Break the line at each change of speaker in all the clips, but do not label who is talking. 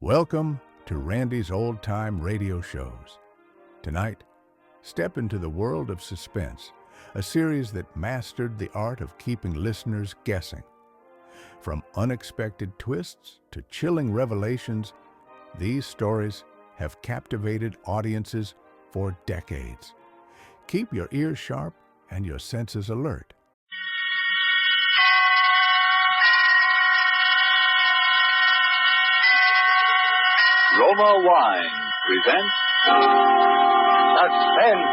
Welcome to Randy's Old Time Radio Shows. Tonight, step into the world of Suspense, a series that mastered the art of keeping listeners guessing. From unexpected twists to chilling revelations, these stories have captivated audiences for decades. Keep your ears sharp and your senses alert.
Roma Wine presents Suspense.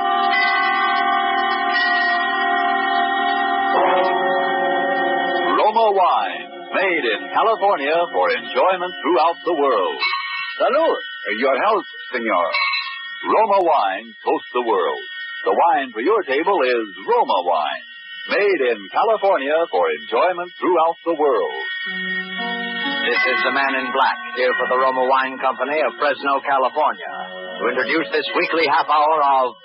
Roma Wine, made in California for enjoyment throughout the world. Salud. Your health, senor. Roma Wine toasts the world. The wine for your table is Roma Wine, made in California for enjoyment throughout the world.
This is the Man in Black, here for the Roma Wine Company of Fresno, California, to introduce this weekly half hour of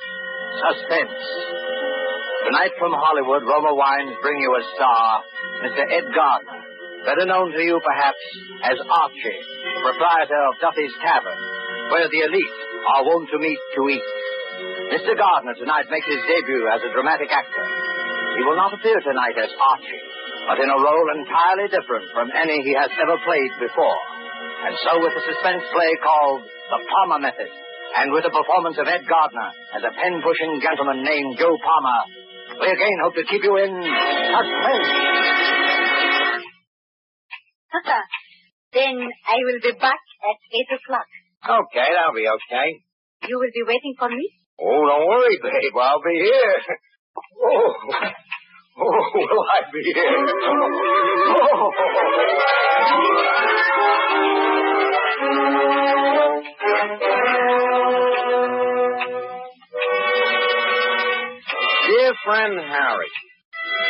Suspense. Tonight from Hollywood, Roma Wines bring you a star, Mr. Ed Gardner, better known to you perhaps as Archie, proprietor of Duffy's Tavern, where the elite are wont to meet to eat. Mr. Gardner tonight makes his debut as a dramatic actor. He will not appear tonight as Archie, but in a role entirely different from any he has ever played before. And so with a suspense play called The Palmer Method, and with a performance of Ed Gardner as a pen-pushing gentleman named Joe Palmer, we again hope to keep you in suspense.
Papa, then I will be back at 8 o'clock.
Okay, that'll be okay.
You will be waiting for me?
Oh, don't worry, babe. I'll be here. Oh, will I be here? Oh. Dear friend Harry,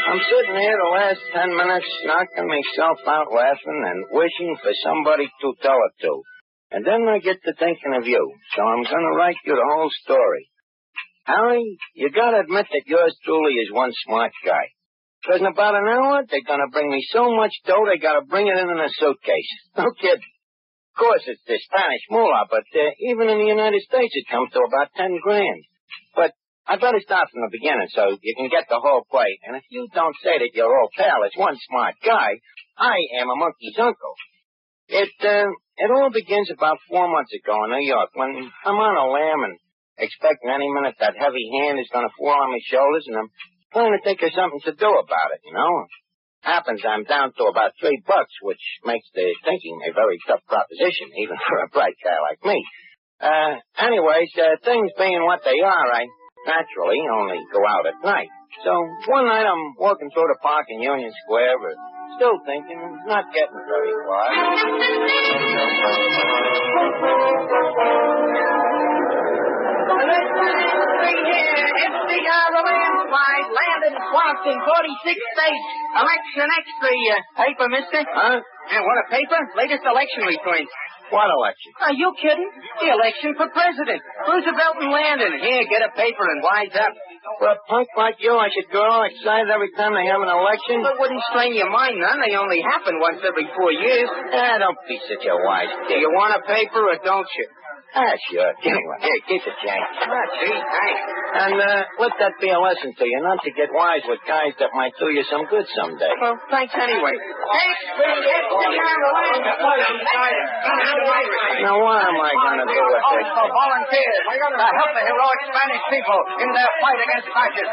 I'm sitting here the last 10 minutes knocking myself out laughing and wishing for somebody to tell it to. And then I get to thinking of you, so I'm going to write you the whole story. Harry, you got to admit that yours truly is one smart guy. Because in about an hour, they're going to bring me so much dough, they got to bring it in a suitcase. No kid. Of course, it's the Spanish moolah, but even in the United States, it comes to about 10 grand. But I better start from the beginning so you can get the whole play. And if you don't say that your old pal is one smart guy, I am a monkey's uncle. It all begins about 4 months ago in New York when I'm on a lamb and expecting any minute that heavy hand is going to fall on my shoulders, and I'm trying to think of something to do about it, you know. Happens I'm down to about $3, which makes the thinking a very tough proposition, even for a bright guy like me. Anyways, things being what they are, I naturally only go out at night. So one night I'm walking through the park in Union Square, still thinking, not getting very far.
FDR landslide, landed swamped in 46 states. Election extra, paper, mister?
Huh?
And what a paper? Latest election reprints.
What election?
Are you kidding? The election for president. Roosevelt and Landon. Here, get a paper and wise up.
For a punk like you, I should go all excited every time they have an election?
It wouldn't strain your mind none. They only happen once every 4 years.
Don't be such a wise
Do
kid.
you want a paper or don't you?
Sure. Anyway, here, keep it, Jane.
Gee, thanks.
And let that be a lesson to you, not to get wise with guys that might do you some good someday.
Well, thanks anyway. Thanks for the FDR
Now, what am I going to do with this?
For volunteers to help the heroic Spanish people in their fight against fascism.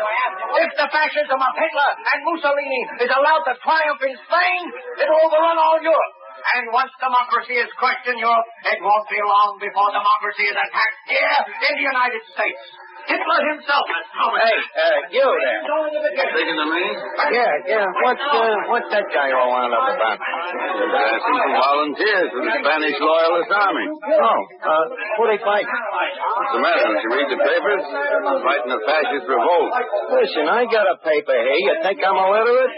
If the fascism of Hitler and Mussolini is allowed to triumph in Spain, it will overrun all Europe. And once democracy is crushed in Europe, it won't be long before democracy is attacked here in the United States. Hitler himself has promised.
Hey, you there.
Speaking to me?
Yeah. What's that guy all wound up about?
Asking for volunteers for the Spanish Loyalist Army.
Oh, who they fight?
What's the matter? Don't you read the papers? Fighting a fascist revolt.
Listen, I got a paper here. You think I'm illiterate?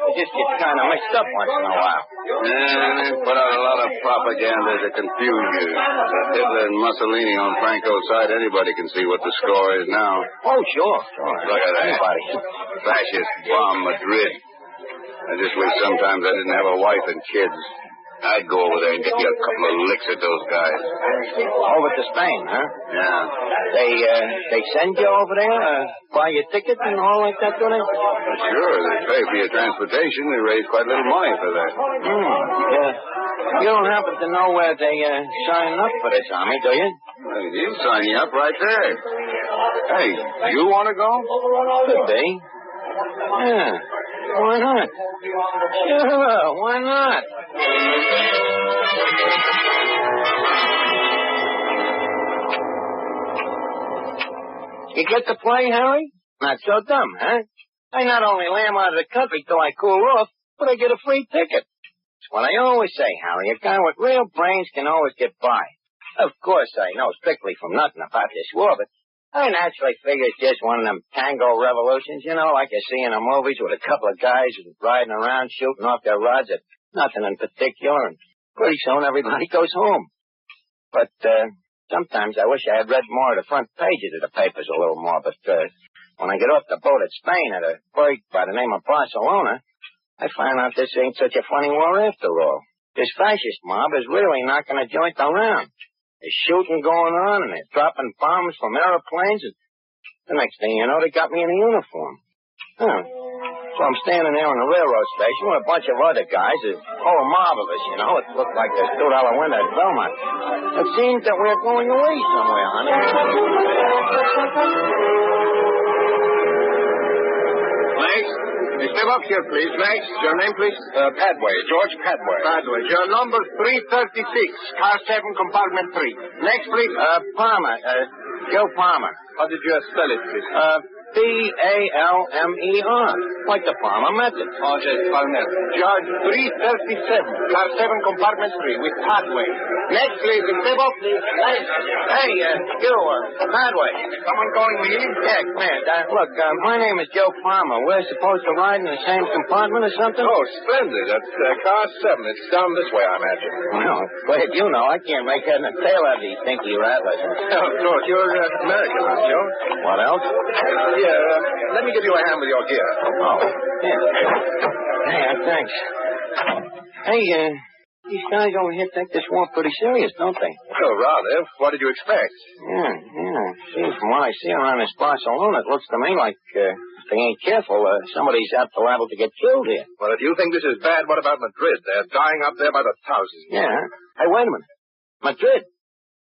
I just get kind of mixed up once in a while.
Yeah, they put out a lot of propaganda to confuse you. Hitler and Mussolini on Franco's side, anybody can see what the score is now.
Oh, sure.
Look at that.
Anybody.
Fascist bomb Madrid. I just wish sometimes I didn't have a wife and kids.
I'd go over there and get you a couple of licks at those guys.
Over to Spain, huh?
Yeah.
They send you over there, buy your ticket and all like that, do they?
Sure, they pay for your transportation. They raise quite a little money for that.
Yeah. You don't happen to know where they sign up for this army, do you?
Well, he'll sign you up right there. Hey, you want to go?
Could be. Yeah. Why not? Sure, why not? You get to play, Harry? Not so dumb, huh? I not only lamb out of the country till I cool off, but I get a free ticket. That's what I always say, Harry. A guy with real brains can always get by. Of course, I know strictly from nothing about this war, but I naturally figure it's just one of them tango revolutions, you know, like you see in the movies with a couple of guys riding around shooting off their rods at nothing in particular, and pretty soon everybody goes home. But sometimes I wish I had read more of the front pages of the papers a little more, but when I get off the boat at Spain at a burg by the name of Barcelona, I find out this ain't such a funny war after all. This fascist mob is really knocking a joint around. There's shooting going on, and they're dropping bombs from airplanes, and the next thing you know, they got me in a uniform. Huh. So I'm standing there on the railroad station with a bunch of other guys, a whole mob of us, you know. It looked like the $2 window at Belmont. It seems that we're going away somewhere, honey.
Max, step up here, please. Max, your name, please? Padway, George Padway. Padway. Your number 336, car 7, compartment 3. Next, please.
Palmer, Joe Palmer.
How did you spell it, please?
Palmer, like the Palmer method.
Oh, yes, Palmer. George 337, car 7, compartment 3, with Padway. Next, please. Step up, please. Next.
Hey, you, Padway.
Someone calling me?
Yeah, come here. Look, my name is Joe Palmer. We're supposed to ride in the same compartment or something?
Oh, splendid. That's car 7. It's down this way, I imagine.
Well, glad you know. I can't make head and tail out of these dinky rattlers.
Oh, of course. You're American, aren't you?
What else?
Yeah, let me give you a hand with your gear.
Oh, yeah. Hey, thanks. Hey, these guys over here take this war pretty serious, don't they?
Well, rather. What did you expect?
Yeah. Seems from what I see around this Barcelona, it looks to me like if they ain't careful, somebody's apt to liable to get killed here.
Well, if you think this is bad, what about Madrid? They're dying up there by the thousands.
Yeah. Hey, wait a minute. Madrid?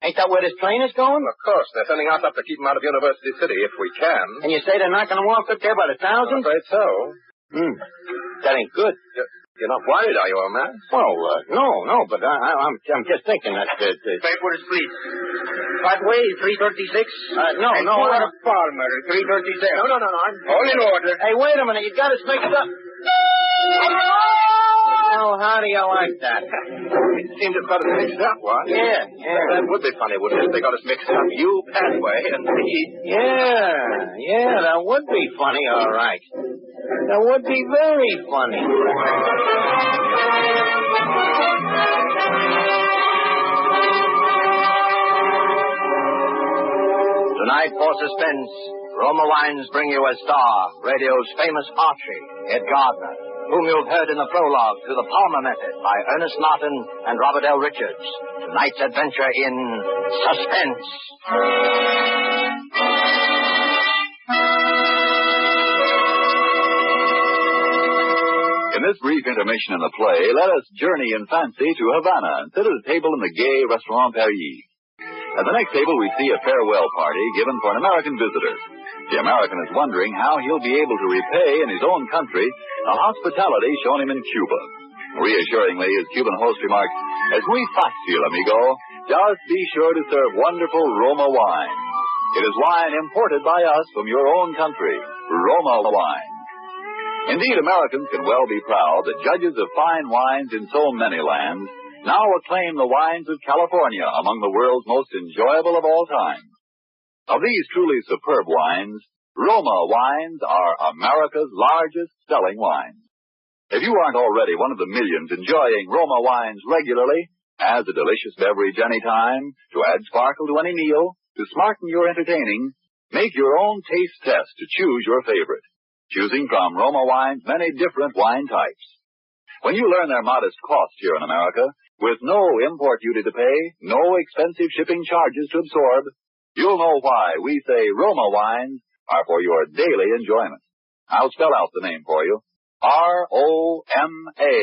Ain't that where this train is going?
Of course. They're sending us up to keep them out of University City if we can.
And you say they're knocking them off up there by the thousands?
I'm afraid so.
That ain't good.
You're not worried, are you, old man?
Well, no, but I'm just thinking that...
Papers, please. Padway, 336?
No.
Palmer, 337.
No.
All in order.
Hey, wait a minute. You got us mixed up. Oh, how do you like that?
It seems it's got us mixed up, what?
Yeah.
That would be funny, wouldn't it, if they got us mixed up? You, Padway, and me.
Yeah, that would be funny, all right. That would be very funny.
Tonight for Suspense, Roma Wines bring you a star, radio's famous Archie, Ed Gardner, whom you've heard in the prologue to The Palmer Method by Ernest Martin and Robert L. Richards. Tonight's adventure in Suspense.
In this brief intermission in the play, let us journey in fancy to Havana and sit at a table in the gay Restaurant Paris. At the next table, we see a farewell party given for an American visitor. The American is wondering how he'll be able to repay in his own country the hospitality shown him in Cuba. Reassuringly, his Cuban host remarks, "Es muy fácil, amigo. Just be sure to serve wonderful Roma wine. It is wine imported by us from your own country, Roma wine." Indeed, Americans can well be proud that judges of fine wines in so many lands now acclaim the wines of California among the world's most enjoyable of all time. Of these truly superb wines, Roma wines are America's largest selling wines. If you aren't already one of the millions enjoying Roma wines regularly, as a delicious beverage anytime, to add sparkle to any meal, to smarten your entertaining, make your own taste test to choose your favorite, choosing from Roma wines many different wine types. When you learn their modest cost here in America, With no import duty to pay, no expensive shipping charges to absorb, you'll know why we say Roma wines are for your daily enjoyment. I'll spell out the name for you. R-O-M-A.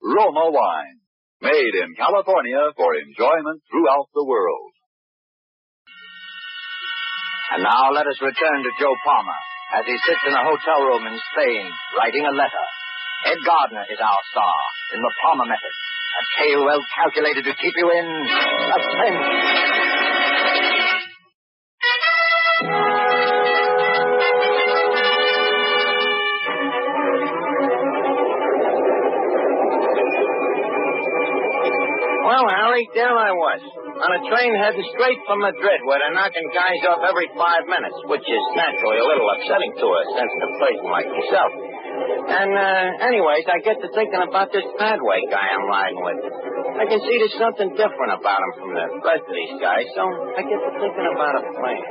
Roma wine. Made in California for enjoyment throughout the world.
And now let us return to Joe Palmer as he sits in a hotel room in Spain writing a letter. Ed Gardner is our star in the Palmer method. A tale well calculated to keep you in suspense.
Well, Harry, there I was, on a train heading straight for Madrid, where they're knocking guys off every 5 minutes, which is naturally a little upsetting to a sensitive person like myself. And, anyways, I get to thinking about this Padway guy I'm riding with. I can see there's something different about him from the rest of these guys, so I get to thinking about a plan.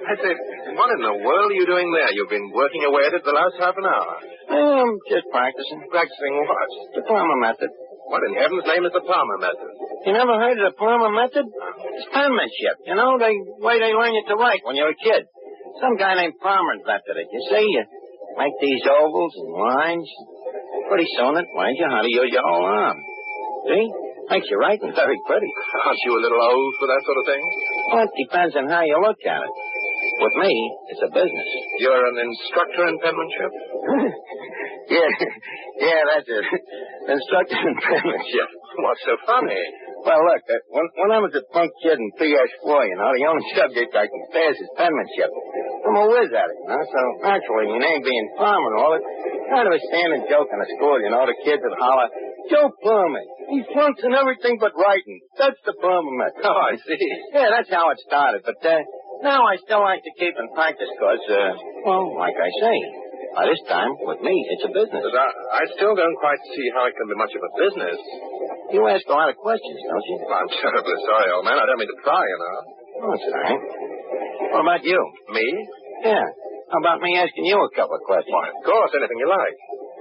I said, what in the world are you doing there? You've been working away at it the last half an hour.
Just practicing.
Practicing what?
The Palmer method.
What in heaven's name is the Palmer method?
You never heard of the Palmer method? It's penmanship. You know, the way they learn you to write when you're a kid. Some guy named Palmer invented it. You see, you make these ovals and lines. Pretty soon it learns you how to use your whole arm. See? Makes your writing very pretty.
Aren't you a little old for that sort of thing?
Well, it depends on how you look at it. With me, it's a business.
You're an instructor in penmanship?
Yeah, that's it. Instructor in penmanship.
What's so funny?
Well, look, when I was a punk kid in PS4, you know, the only subject I can pass is penmanship. I'm a whiz at it, you know, so naturally, my name being Palmer and all, it's kind of a standing joke in the school, you know, the kids would holler, Joe Palmer, he flunks in everything but writing. That's the Palmer method.
Oh, I see.
Yeah, that's how it started, but now I still like to keep in practice because, well, like I say, by this time, with me, it's a business.
But I still don't quite see how it can be much of a business.
You ask a lot of questions, don't you?
Well, I'm terribly sorry, old man. I don't mean to pry, you know.
Oh, that's all right. What about you?
Me?
Yeah. How about me asking you a couple of questions?
Why, of course, anything you like.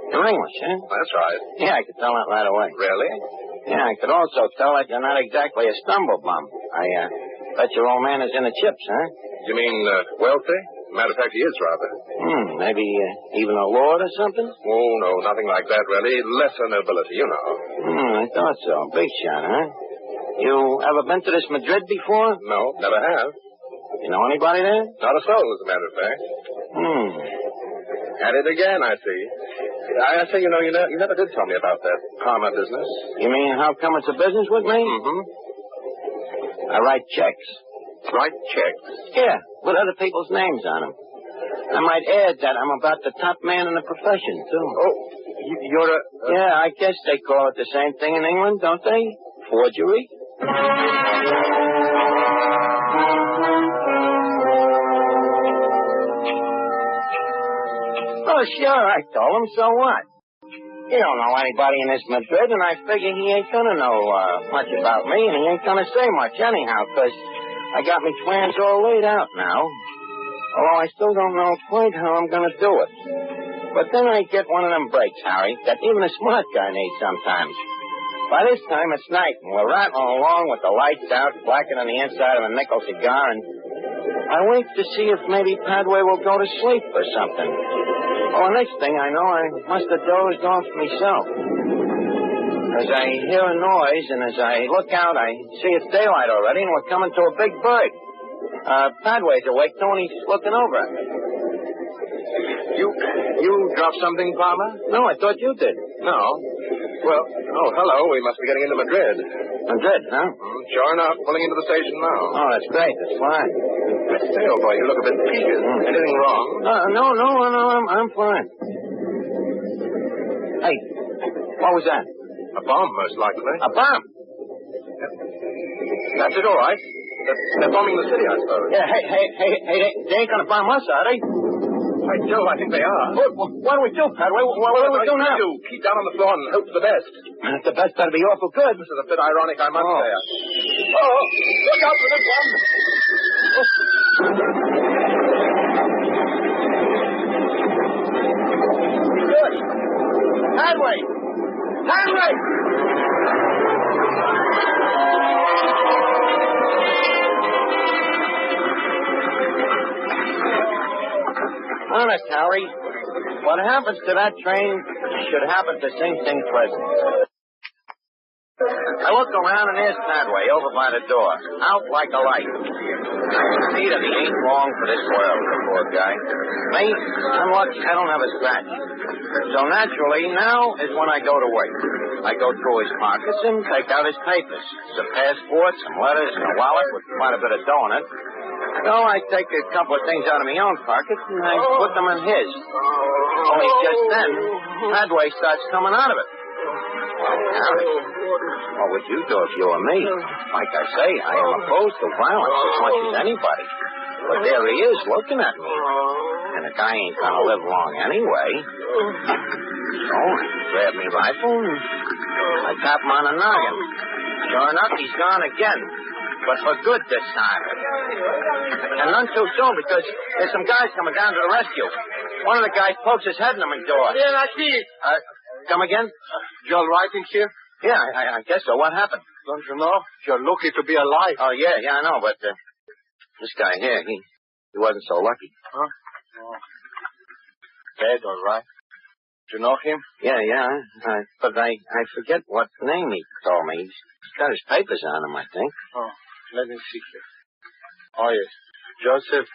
You're English, huh?
That's right.
Yeah, I could tell that right away.
Really?
Yeah, I could also tell that you're not exactly a stumble bum. I bet your old man is in the chips, huh?
You mean wealthy? Matter of fact, he is rather.
Maybe even a lord or something?
Oh, no, nothing like that, really. Lesser nobility, you know.
I thought so. Big shot, huh? You ever been to this Madrid before?
No, never have.
You know anybody there?
Not a soul, as a matter of fact. At it again, I see. I say, you know, you never did tell me about that Palmer business.
You mean how come it's a business with me?
Mm-hmm.
I write checks.
Write checks?
Yeah, with other people's names on them. I might add that I'm about the top man in the profession, too.
Oh, you're a...
Yeah, I guess they call it the same thing in England, don't they? Forgery? Oh, sure, I told him, so what? He don't know anybody in this Madrid, and I figure he ain't gonna know much about me, and he ain't gonna say much anyhow, because I got me plans all laid out now. Although I still don't know quite how I'm gonna do it. But then I get one of them breaks, Harry, that even a smart guy needs sometimes. By this time, it's night, and we're rattling along with the lights out, blacker than the inside of a nickel cigar, and I wait to see if maybe Padway will go to sleep or something. Well, the next thing I know, I must have dozed off myself. As I hear a noise, and as I look out, I see it's daylight already, and we're coming to a big bird. Padway's awake, too, and he's looking over at me.
You dropped something, Palmer?
No, I thought you did.
No. Well, hello. We must be getting into Madrid.
Madrid, huh?
Sure enough, pulling into the station now.
Oh, that's great. That's fine.
I say, old boy, you look a bit peaked. Anything wrong?
No, I'm fine. Hey, what was that?
A bomb, most likely.
A bomb?
That's it, all right. They're bombing the city, I suppose.
Yeah, hey, they ain't gonna bomb us, are they?
By Joe, I think they are.
What do we do, Padway? What do we do now?
Keep down on the floor and hope for the best.
The best better be awful good.
This is a bit ironic, I must say.
Oh, look out for this one.
Padway! Padway!
Honest, Harry, what happens to that train should happen to Sing Sing Pleasant. I look around and there's Padway over by the door, out like a light. I can see that he ain't long for this world, the poor guy. Me, I'm lucky I don't have a scratch. So naturally, now is when I go to work. I go through his pockets and take out his papers. Some passports, some letters, and a wallet with quite a bit of dough in it. So I take a couple of things out of my own pocket and I put them in his. Only just then, Padway starts coming out of it. Well, Harry, what would you do if you were me? Like I say, I am opposed to violence as much as anybody. But there he is looking at me. And the guy ain't gonna live long anyway. So I grab me rifle and I tap him on the noggin. Sure enough, he's gone again. But for good this time. And none too soon because there's some guys coming down to the rescue. One of the guys pokes his head in the door.
Yeah, I see it.
Come again?
You're writing here?
Yeah, I guess so. What happened?
Don't you know? You're lucky to be alive.
Oh, yeah, I know, but this guy here, he wasn't so lucky.
Huh? Oh. Dead, all right. Do you know him?
Yeah. But I forget what name he told me. He's got his papers on him, I think.
Oh, let me see here. Oh, yes. Joseph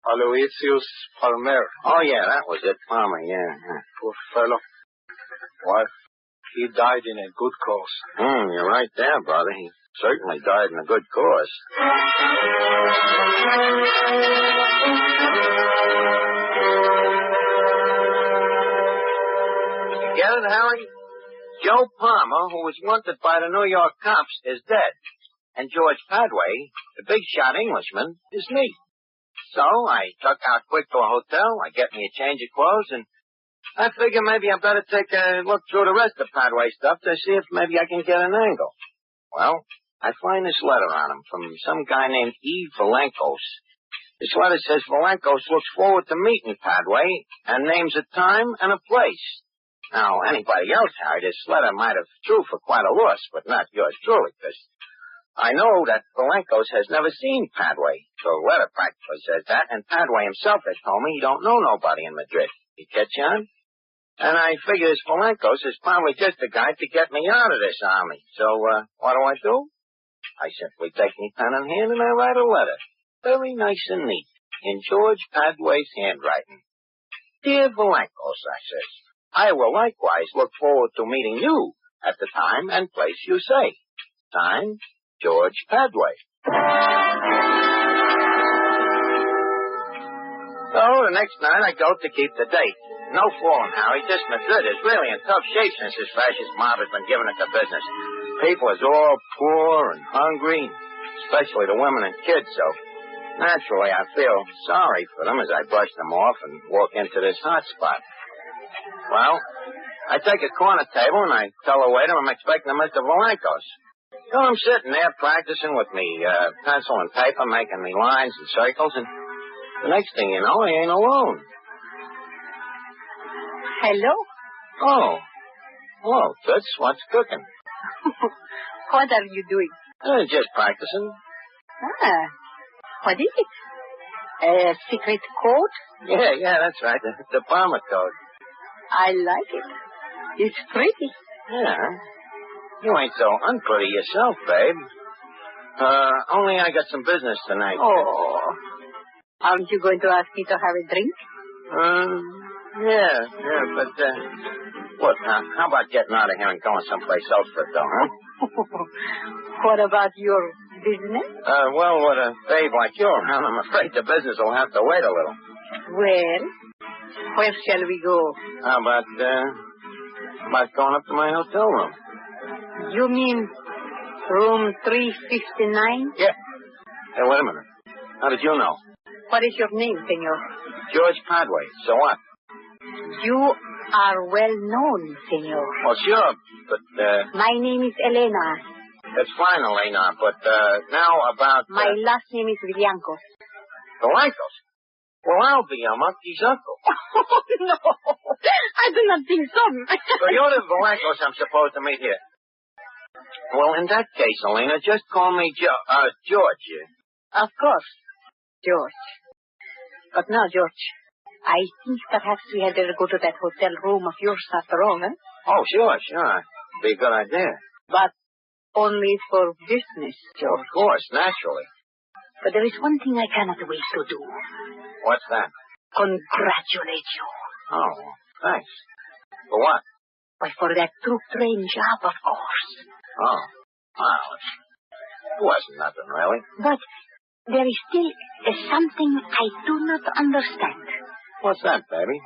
Aloysius Palmer.
Oh, yeah, that was it. Palmer, yeah.
Poor fellow. Well, he died in a good cause.
You're right there, brother. He certainly died in a good cause. You get it, Harry? Joe Palmer, who was wanted by the New York cops, is dead. And George Padway, the big-shot Englishman, is me. So I tuck out quick to a hotel, I get me a change of clothes, and I figure maybe I better take a look through the rest of Padway stuff to see if maybe I can get an angle. Well, I find this letter on him from some guy named E. Valenkos. This letter says Valenkos looks forward to meeting Padway and names a time and a place. Now, anybody else, Harry, this letter might have true for quite a loss, but not yours truly, because I know that Valenkos has never seen Padway. The letter practically says that, and Padway himself has told me he don't know nobody in Madrid. You catch on? And I figure this Valenkos is probably just a guy to get me out of this army. So, what do? I simply take me pen in hand and I write a letter. Very nice and neat, in George Padway's handwriting. Dear Valenkos, I says, I will likewise look forward to meeting you at the time and place you say. Signed, George Padway. So the next night I go to keep the date. No fooling, Harry. This Madrid is really in tough shape since this fascist mob has been giving it the business. People is all poor and hungry, especially the women and kids, so naturally I feel sorry for them as I brush them off and walk into this hot spot. Well, I take a corner table and I tell the waiter I'm expecting Mr. Valenkos. So I'm sitting there practicing with me pencil and paper, making me lines and circles, and the next thing you know, I ain't alone.
Hello?
Oh. Hello, Toots. What's cooking?
What are you doing?
Just practicing.
What is it? A secret code?
Yeah, that's right. The Palmer code.
I like it. It's pretty.
Yeah. You ain't so unpretty yourself, babe. Only I got some business tonight.
Oh. Aren't you going to ask me to have a drink?
Yeah, but, look, how about getting out of here and going someplace else for it, though, huh?
What about your business?
Well, with a babe like you around, I'm afraid the business will have to wait a little.
Well, where shall we go?
How about going up to my hotel room?
You mean room 359?
Yeah. Hey, wait a minute. How did you know?
What is your name, senor?
George Padway. So what?
You are well known, senor.
Well, sure, but,
My name is Elena.
That's fine, Elena, but, now about...
My last name is Villancos.
Valenkos? Well, I'll be your monkey's uncle.
Oh, no. I do not think so.
So you're the Vallecos I'm supposed to meet here. Well, in that case, Elena, just call me George.
Of course, George. But now, George, I think perhaps we had better go to that hotel room of yours after all, eh?
Oh, sure. Be a good idea.
But only for business, George.
Of course, naturally.
But there is one thing I cannot wait to do.
What's that?
Congratulate you.
Oh, thanks. For what?
Why, for that troop train job, of course.
Oh, well, it wasn't nothing, really.
But there is still something I do not understand.
What's that, baby?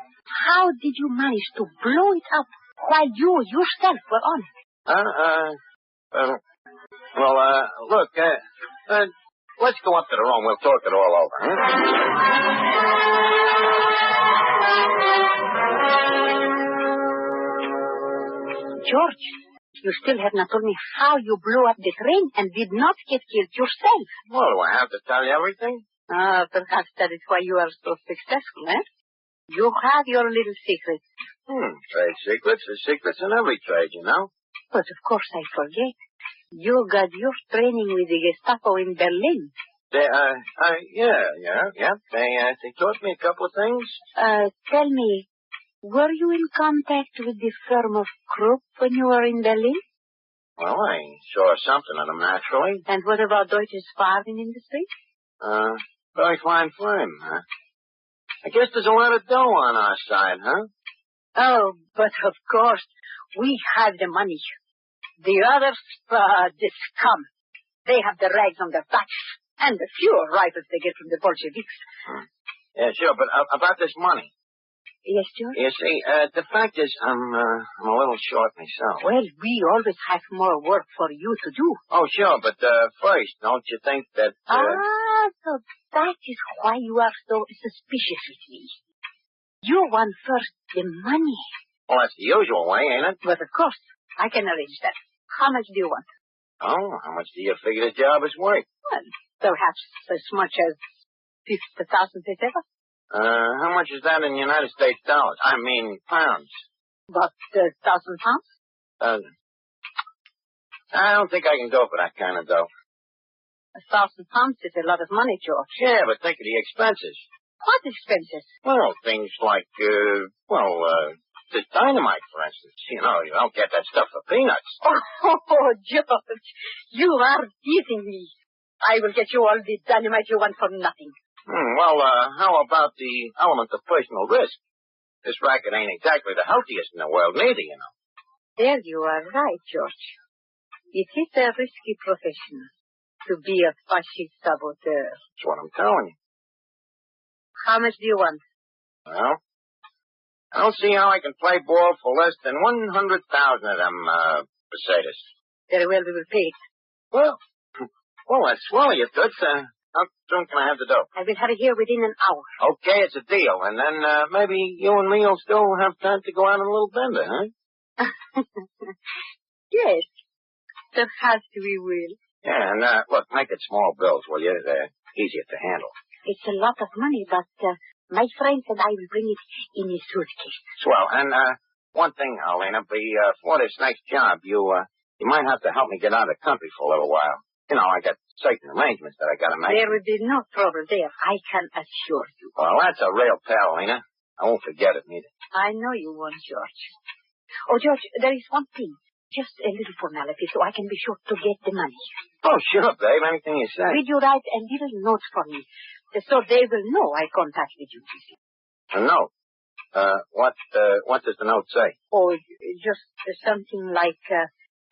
How did you manage to blow it up while you yourself were on it?
Look, let's go up to the room. We'll talk it all over,
George, you still have not told me how you blew up the train and did not get killed yourself.
Well, do I have to tell you everything?
Perhaps that is why you are so successful, eh? You have your little secrets.
Trade secrets. There's secrets in every trade, you know.
But of course I forget. You got your training with the Gestapo in Berlin.
They taught me a couple of things.
Tell me, were you in contact with the firm of Krupp when you were in Berlin?
Well, I saw something of them, naturally.
And what about Deutsches farming industry?
Very fine firm, huh? I guess there's a lot of dough on our side, huh?
Oh, but of course, we have the money. The others, the scum. They have the rags on their backs and the few rifles they get from the Bolsheviks.
Yeah, sure, but about this money.
Yes, George?
You see, the fact is, I'm a little short myself.
Well, we always have more work for you to do.
Oh, sure, but first, don't you think that...
So that is why you are so suspicious with me. You want first the money.
Well, that's the usual way, ain't it?
But of course, I can arrange that. How much do you want?
Oh, how much do you figure the job is worth?
Well, perhaps as much as 50,000 pesetas.
How much is that in United States dollars? I mean, pounds.
About 1,000 pounds?
I don't think I can go for that kind of dough.
1,000 pounds is a lot of money, George.
Yeah, but think of the expenses.
What expenses?
Well, things like, this dynamite, for instance. You know, you don't get that stuff for peanuts.
Oh, George, you are teasing me. I will get you all the dynamite you want for nothing.
How about the element of personal risk? This racket ain't exactly the healthiest in the world, neither, you know.
There you are right, George. It is a risky profession to be a fascist saboteur.
That's what I'm telling you.
How much do you want?
Well, I don't see how I can play ball for less than 100,000 of them, pesetas.
Very well, we will pay it.
Well, that's swell of you, Toots. How soon can I have the dough?
I will have it here within an hour. Okay,
it's a deal. And then maybe you and me will still have time to go out on a little bender, huh?
Yes, perhaps we will.
Yeah, and look, make it small bills, will you? They're easier to handle.
It's a lot of money, but my friends and I will bring it in a suitcase.
Swell. And one thing, Elena, for this next job, you might have to help me get out of the country for a little while. You know, I got certain arrangements that I got to make.
There will be no trouble there, I can assure you.
Well, that's a real pal, Elena. I won't forget it, neither.
I know you won't, George. Oh, George, there is one thing. Just a little formality so I can be sure to get the money.
Oh, sure, babe. Anything you say.
Will you write a little note for me so they will know I contacted you?
A note? What does the note say?
Oh, just something like,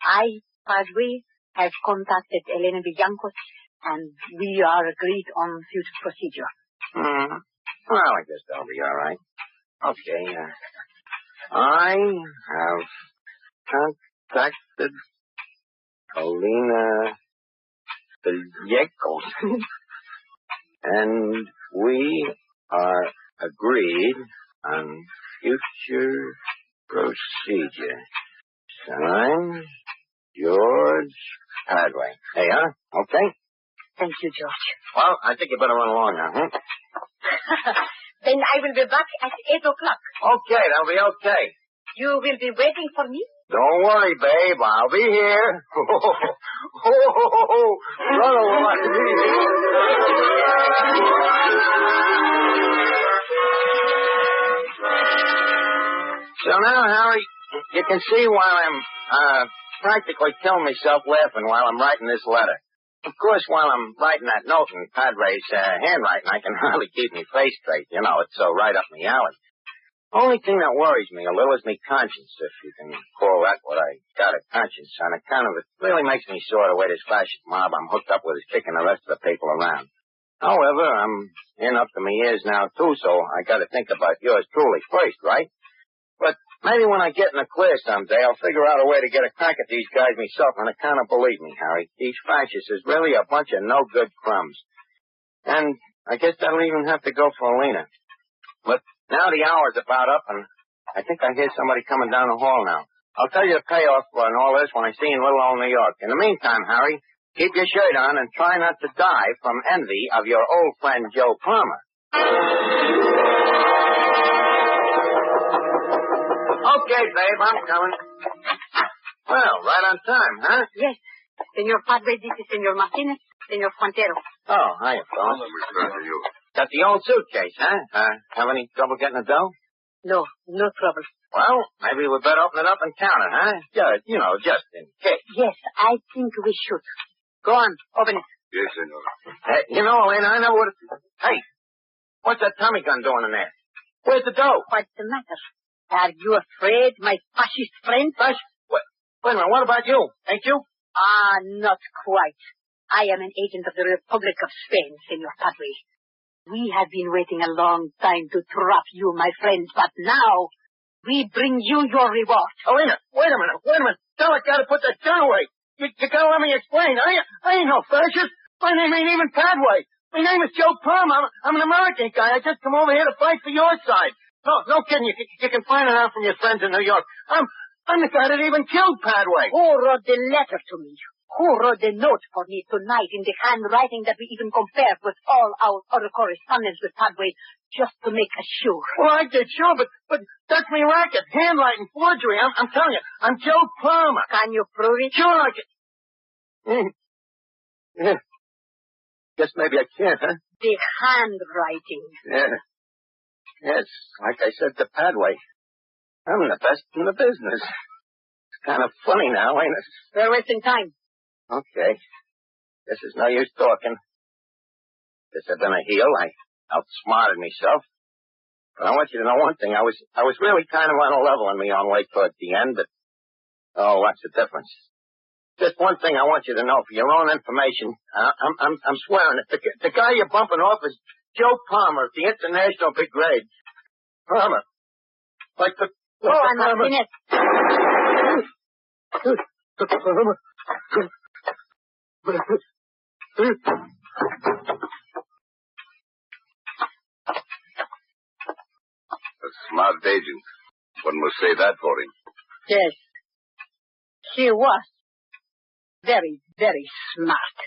I, Padre, have contacted Elena Villancos, and we are agreed on future procedure.
Well, I guess that'll be all right. Okay, I have contacted Elena Villancos, and we are agreed on future procedure. Signed, George Padway. Hey, huh? Okay.
Thank you, George.
Well, I think you better run along now, huh?
Then I will be back at 8 o'clock.
Okay, that'll be okay.
You will be waiting for me?
Don't worry, babe. I'll be here. Run away. So now, Harry, you can see why I'm practically killing myself laughing while I'm writing this letter. Of course, while I'm writing that note in Padre's handwriting, I can hardly keep my face straight. You know, it's so right up my alley. Only thing that worries me a little is my conscience, if you can call that what I got a conscience on account of it. Really makes me sore the way this fascist mob I'm hooked up with is kicking the rest of the people around. However, I'm in up to my ears now, too, so I got to think about yours truly first, right? But maybe when I get in the clear someday, I'll figure out a way to get a crack at these guys myself, and account of believe me, Harry, these fascists is really a bunch of no-good crumbs. And I guess that'll even have to go for Alina. But now the hour's about up, and I think I hear somebody coming down the hall now. I'll tell you the payoff for all this when I see you in little old New York. In the meantime, Harry, keep your shirt on and try not to die from envy of your old friend Joe Palmer. Okay, babe, I'm coming. Well, right on time, huh?
Yes. Senor Padre, this is Senor Martinez, Senor Frontero.
Oh, hiya, fellas. Got the old suitcase, huh? Have any trouble getting the dough?
No, no trouble.
Well, maybe we better open it up and count it, huh? Just in case.
Yes, I think we should. Go on, open it.
Yes, senor.
Elena, I know what it... Hey, what's that Tommy gun doing in there? Where's the dough?
What's the matter? Are you afraid, my fascist friend?
Wait a minute, what about you? Ain't you?
Not quite. I am an agent of the Republic of Spain, Senor Padre. We have been waiting a long time to trap you, my friend, but now we bring you your reward.
Elena, wait a minute. Tell that guy to put that gun away. You gotta let me explain. I ain't no fascist. My name ain't even Padway. My name is Joe Palmer. I'm an American guy. I just come over here to fight for your side. No kidding. You can find it out from your friends in New York. I'm the guy that even killed Padway.
Who wrote the letter to me? Who wrote the note for me tonight in the handwriting that we even compared with all our other correspondence with Padway just to make us sure?
Well, I did, sure, but that's me racket. Handwriting, forgery. I'm telling you, I'm Joe Palmer.
Can you prove it?
Sure I can. Yeah. Guess maybe I can't, huh?
The handwriting.
Yeah. Yes, like I said to Padway, I'm the best in the business. It's kind of funny now, ain't it?
We're wasting time.
Okay. Guess there's no use talking. Guess I've been a heel. I outsmarted myself. But I want you to know one thing. I was really kind of on a level in my own way towards the end, but what's the difference? Just one thing I want you to know for your own information. I'm swearing it. The guy you're bumping off is Joe Palmer, the international big grade. Palmer. Like the Palmer.
Martinez.
Palmer.
A smart agent. One must say that for him.
Yes. He was very, very smart.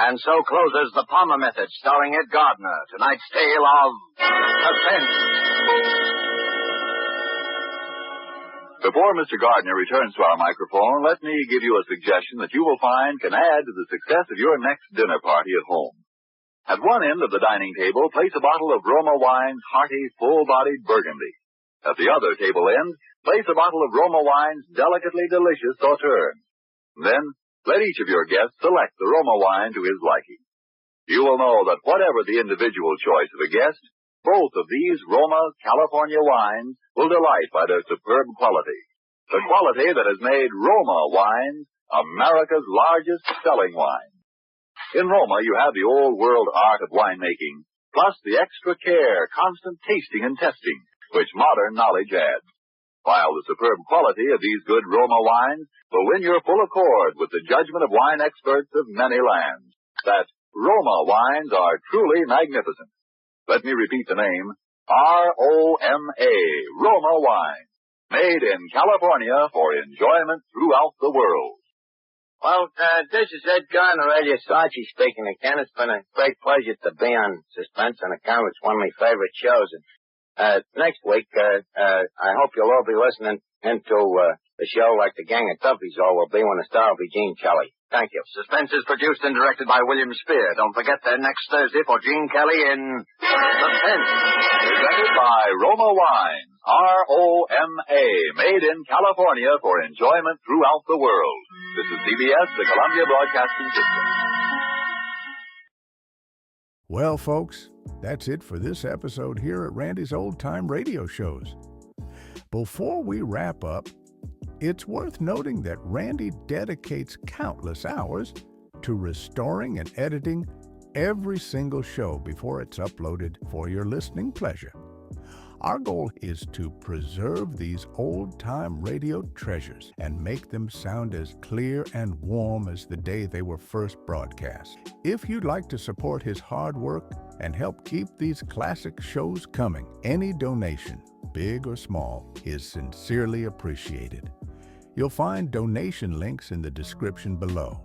And so closes The Palmer Method, starring Ed Gardner, tonight's tale of Suspense.
Before Mr. Gardner returns to our microphone, let me give you a suggestion that you will find can add to the success of your next dinner party at home. At one end of the dining table, place a bottle of Roma Wine's hearty, full-bodied Burgundy. At the other table end, place a bottle of Roma Wine's delicately delicious Sauterne. Then, let each of your guests select the Roma wine to his liking. You will know that whatever the individual choice of a guest, both of these Roma California wines will delight by their superb quality. The quality that has made Roma wines America's largest selling wine. In Roma, you have the old-world art of winemaking, plus the extra care, constant tasting and testing, which modern knowledge adds. While the superb quality of these good Roma wines will win your full accord with the judgment of wine experts of many lands. That Roma wines are truly magnificent. Let me repeat the name, R-O-M-A, Roma Wine. Made in California for enjoyment throughout the world.
Well, this is Ed Garner, Radio Sachi speaking again. It's been a great pleasure to be on Suspense on account it's one of my favorite shows. And next week, I hope you'll all be listening into the show like the Gang of Toughies all will be when the star will be Gene Kelly. Thank you.
Suspense is produced and directed by William Spear. Don't forget that next Thursday for Gene Kelly in Suspense.
Presented by Roma Wine. R-O-M-A. Made in California for enjoyment throughout the world. This is CBS, the Columbia Broadcasting System.
Well, folks, that's it for this episode here at Randy's Old Time Radio Shows. Before we wrap up, it's worth noting that Randy dedicates countless hours to restoring and editing every single show before it's uploaded for your listening pleasure. Our goal is to preserve these old-time radio treasures and make them sound as clear and warm as the day they were first broadcast. If you'd like to support his hard work and help keep these classic shows coming, any donation, big or small, is sincerely appreciated. You'll find donation links in the description below.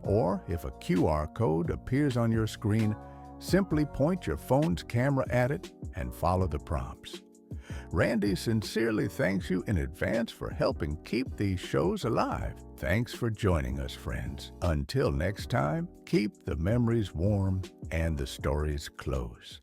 Or if a QR code appears on your screen, simply point your phone's camera at it and follow the prompts. Randy sincerely thanks you in advance for helping keep these shows alive. Thanks for joining us, friends. Until next time, keep the memories warm and the stories close.